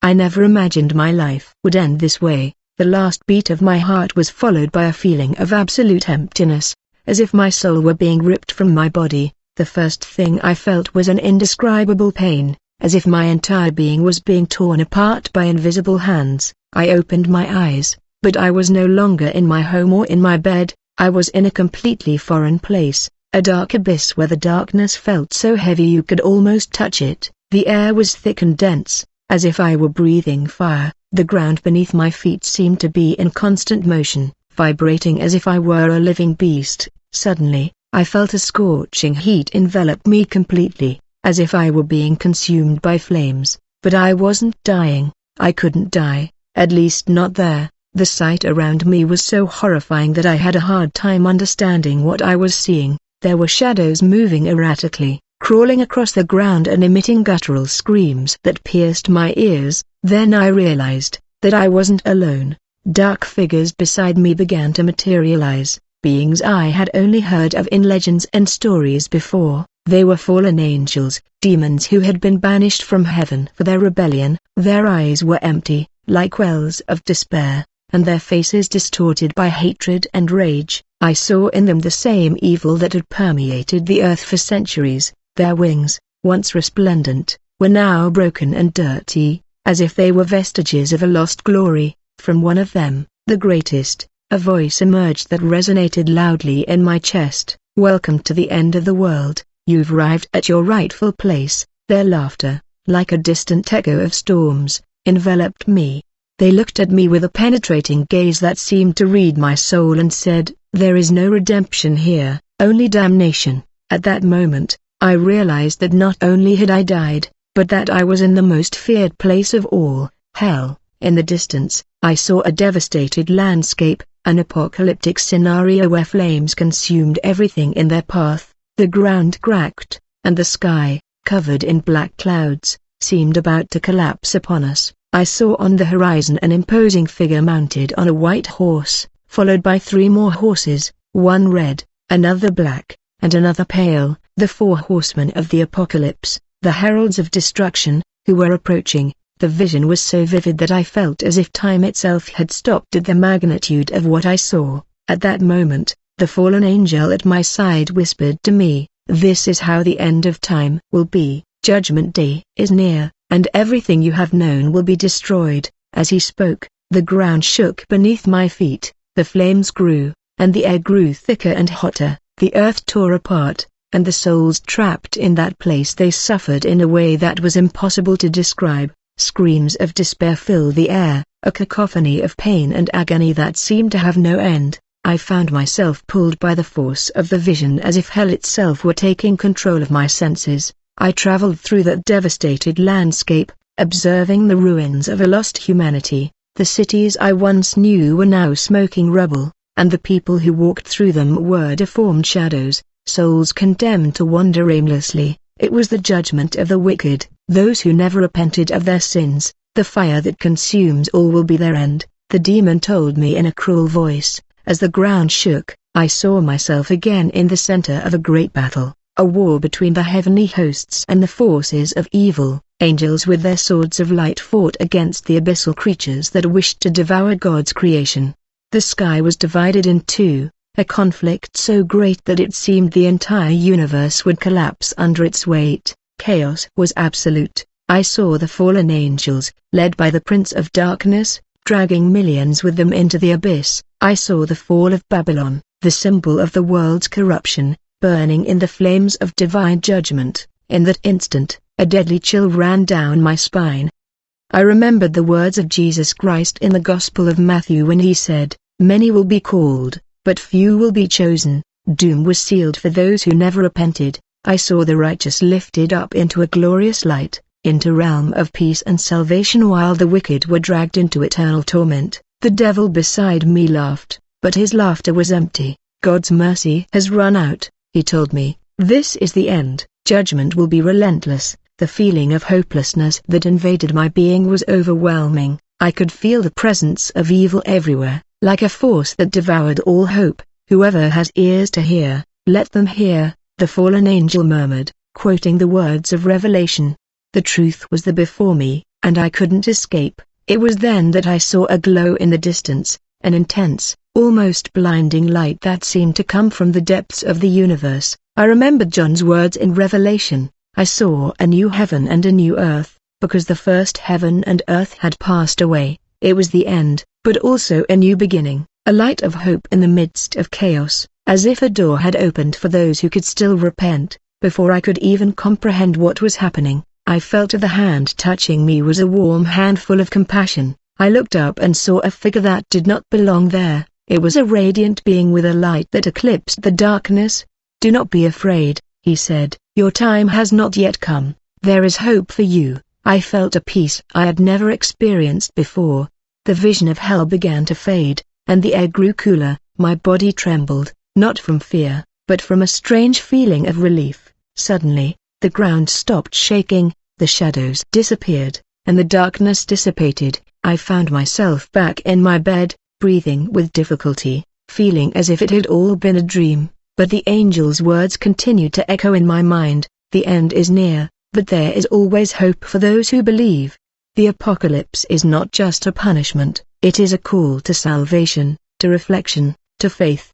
I never imagined my life would end this way. The last beat of my heart was followed by a feeling of absolute emptiness, as if my soul were being ripped from my body. The first thing I felt was an indescribable pain, as if my entire being was being torn apart by invisible hands. I opened my eyes, but I was no longer in my home or in my bed. I was in a completely foreign place, a dark abyss where the darkness felt so heavy you could almost touch it. The air was thick and dense, as if I were breathing fire. The ground beneath my feet seemed to be in constant motion, vibrating as if I were a living beast. Suddenly, I felt a scorching heat envelop me completely, as if I were being consumed by flames. But I wasn't dying. I couldn't die, at least not there. The sight around me was so horrifying that I had a hard time understanding what I was seeing. There were shadows moving erratically, crawling across the ground and emitting guttural screams that pierced my ears. Then I realized that I wasn't alone. Dark figures beside me began to materialize, beings I had only heard of in legends and stories before. They were fallen angels, demons who had been banished from heaven for their rebellion. Their eyes were empty, like wells of despair, and their faces distorted by hatred and rage. I saw in them the same evil that had permeated the earth for centuries. Their wings, once resplendent, were now broken and dirty, as if they were vestiges of a lost glory. From one of them, the greatest, a voice emerged that resonated loudly in my chest. "Welcome to the end of the world. You've arrived at your rightful place." Their laughter, like a distant echo of storms, enveloped me. They looked at me with a penetrating gaze that seemed to read my soul and said, "There is no redemption here, only damnation." At that moment, I realized that not only had I died, but that I was in the most feared place of all, hell. In the distance, I saw a devastated landscape, an apocalyptic scenario where flames consumed everything in their path. The ground cracked, and the sky, covered in black clouds, seemed about to collapse upon us. I saw on the horizon an imposing figure mounted on a white horse, followed by 3 more horses, one red, another black, and another pale, the 4 horsemen of the apocalypse, the heralds of destruction, who were approaching. The vision was so vivid that I felt as if time itself had stopped at the magnitude of what I saw. At that moment, the fallen angel at my side whispered to me, "This is how the end of time will be. Judgment Day is near, and everything you have known will be destroyed." As he spoke, the ground shook beneath my feet, the flames grew, and the air grew thicker and hotter. The earth tore apart, and the souls trapped in that place they suffered in a way that was impossible to describe. Screams of despair filled the air, a cacophony of pain and agony that seemed to have no end. I found myself pulled by the force of the vision as if hell itself were taking control of my senses. I traveled through that devastated landscape, observing the ruins of a lost humanity. The cities I once knew were now smoking rubble, and the people who walked through them were deformed shadows, souls condemned to wander aimlessly. It was the judgment of the wicked, those who never repented of their sins. The fire that consumes all will be their end, the demon told me in a cruel voice. As the ground shook, I saw myself again in the center of a great battle, a war between the heavenly hosts and the forces of evil. Angels with their swords of light fought against the abyssal creatures that wished to devour God's creation. The sky was divided in two, a conflict so great that it seemed the entire universe would collapse under its weight. Chaos was absolute. I saw the fallen angels, led by the Prince of Darkness, dragging millions with them into the abyss. I saw the fall of Babylon, the symbol of the world's corruption, burning in the flames of divine judgment. In that instant, a deadly chill ran down my spine. I remembered the words of Jesus Christ in the Gospel of Matthew when he said, "Many will be called, but few will be chosen." Doom was sealed for those who never repented. I saw the righteous lifted up into a glorious light, into realm of peace and salvation, while the wicked were dragged into eternal torment. The devil beside me laughed, but his laughter was empty. God's mercy has run out, he told me. This is the end. Judgment will be relentless. The feeling of hopelessness that invaded my being was overwhelming. I could feel the presence of evil everywhere, like a force that devoured all hope. "Whoever has ears to hear, let them hear," the fallen angel murmured, quoting the words of Revelation. The truth was there before me, and I couldn't escape. It was then that I saw a glow in the distance, an intense, almost blinding light that seemed to come from the depths of the universe. I remembered John's words in Revelation, "I saw a new heaven and a new earth," because the first heaven and earth had passed away. It was the end, but also a new beginning, a light of hope in the midst of chaos, as if a door had opened for those who could still repent. Before I could even comprehend what was happening, I felt the hand touching me was a warm hand full of compassion. I looked up and saw a figure that did not belong there. It was a radiant being with a light that eclipsed the darkness. "Do not be afraid," he said. "Your time has not yet come. There is hope for you." I felt a peace I had never experienced before. The vision of hell began to fade, and the air grew cooler. My body trembled, not from fear, but from a strange feeling of relief. Suddenly, the ground stopped shaking, the shadows disappeared, and the darkness dissipated. I found myself back in my bed, breathing with difficulty, feeling as if it had all been a dream. But the angel's words continued to echo in my mind, "The end is near, but there is always hope for those who believe." The apocalypse is not just a punishment, it is a call to salvation, to reflection, to faith.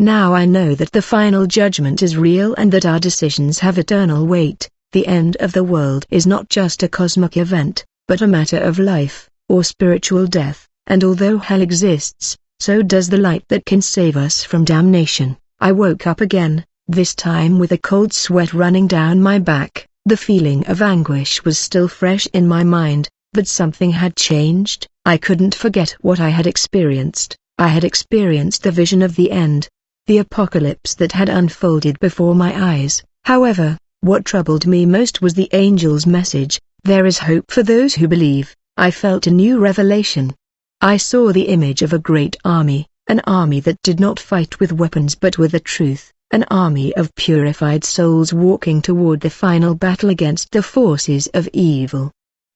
Now I know that the final judgment is real and that our decisions have eternal weight. The end of the world is not just a cosmic event, but a matter of life, or spiritual death, and although hell exists, so does the light that can save us from damnation. I woke up again, this time with a cold sweat running down my back. The feeling of anguish was still fresh in my mind, but something had changed. I couldn't forget what I had experienced. I had experienced the vision of the end, the apocalypse that had unfolded before my eyes. However, what troubled me most was the angel's message, "There is hope for those who believe." I felt a new revelation. I saw the image of a great army, an army that did not fight with weapons but with the truth, an army of purified souls walking toward the final battle against the forces of evil.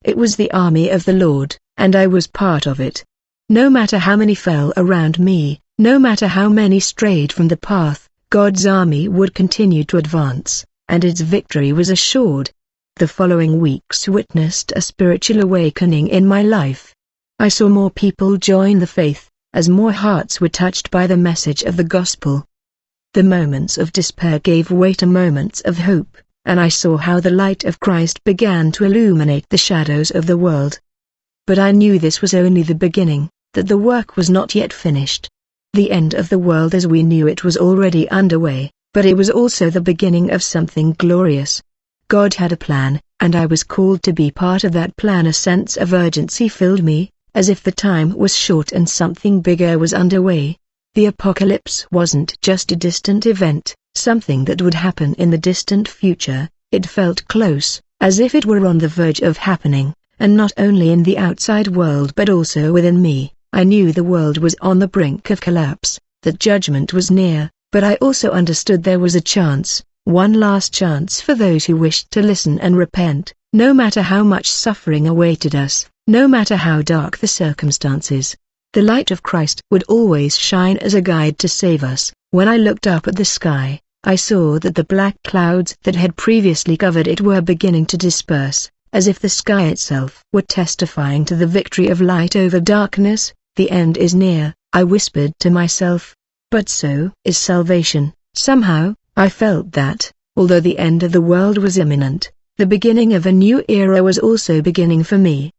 It was the army of the Lord, and I was part of it. No matter how many fell around me, no matter how many strayed from the path, God's army would continue to advance, and its victory was assured. The following weeks witnessed a spiritual awakening in my life. I saw more people join the faith, as more hearts were touched by the message of the gospel. The moments of despair gave way to moments of hope, and I saw how the light of Christ began to illuminate the shadows of the world. But I knew this was only the beginning, that the work was not yet finished. The end of the world as we knew it was already underway, but it was also the beginning of something glorious. God had a plan, and I was called to be part of that plan. A sense of urgency filled me, as if the time was short and something bigger was underway. The apocalypse wasn't just a distant event, something that would happen in the distant future. It felt close, as if it were on the verge of happening, and not only in the outside world but also within me. I knew the world was on the brink of collapse, that judgment was near, but I also understood there was a chance, one last chance for those who wished to listen and repent. No matter how much suffering awaited us, no matter how dark the circumstances, the light of Christ would always shine as a guide to save us. When I looked up at the sky, I saw that the black clouds that had previously covered it were beginning to disperse, as if the sky itself were testifying to the victory of light over darkness. "The end is near," I whispered to myself. But so is salvation. Somehow, I felt that, although the end of the world was imminent, the beginning of a new era was also beginning for me.